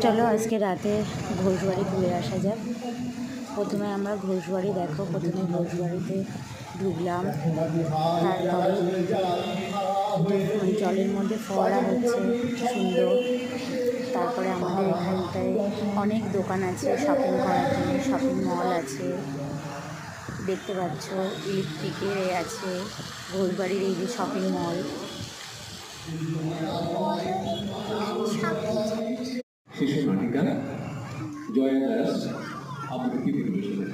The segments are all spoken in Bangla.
চলো আজকে রাতে ঘোষবাড়ি ঘুরে আসা যাক। প্রথমে আমরা ঘোষবাড়ি প্রথমে ঘোষবাড়িতে ঢুকলাম। তারপরে জলের মধ্যে ফোয়ারা হচ্ছে সুন্দর। তারপরে আমাদের এখানটায় অনেক দোকান আছে শপিং করার জন্য, শপিং মল আছে দেখতে পাচ্ছ। ইলেকট্রিকের আছে ঘোষবাড়ির এই যে শপিং মল। শিশু নাটিকা জয়া দাস আবৃত্তি পরিবেশনা।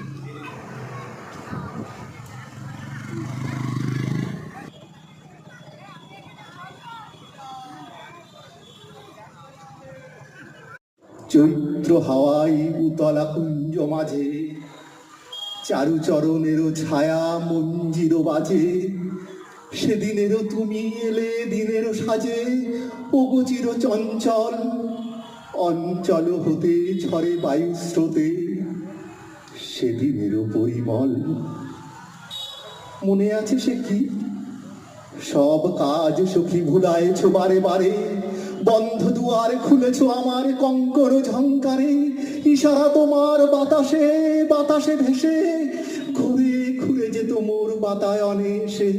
চৈত্র হাওয়াই উতলা কুঞ্জ মাঝে চারুচরণেরও ছায়া মঞ্জিরও বাজে। সেদিনেরও তুমি এলে দিনেরও সাজে, ওগো চির চঞ্চল অঞ্চল হতে ঝরে বায়ু স্রোতে সেদিনেরও পরিমল। মনে আছে সে কি সব কাজ সখী ভুলায়েছ বারে বারে, বন্ধ দুয়ার খুলেছ আমার কঙ্কর ঝঙ্কারে। ইশারা তোমার বাতাসে বাতাসে ভেসে ঘুরে ঘুরে যেত মোর বাতায়নে সে।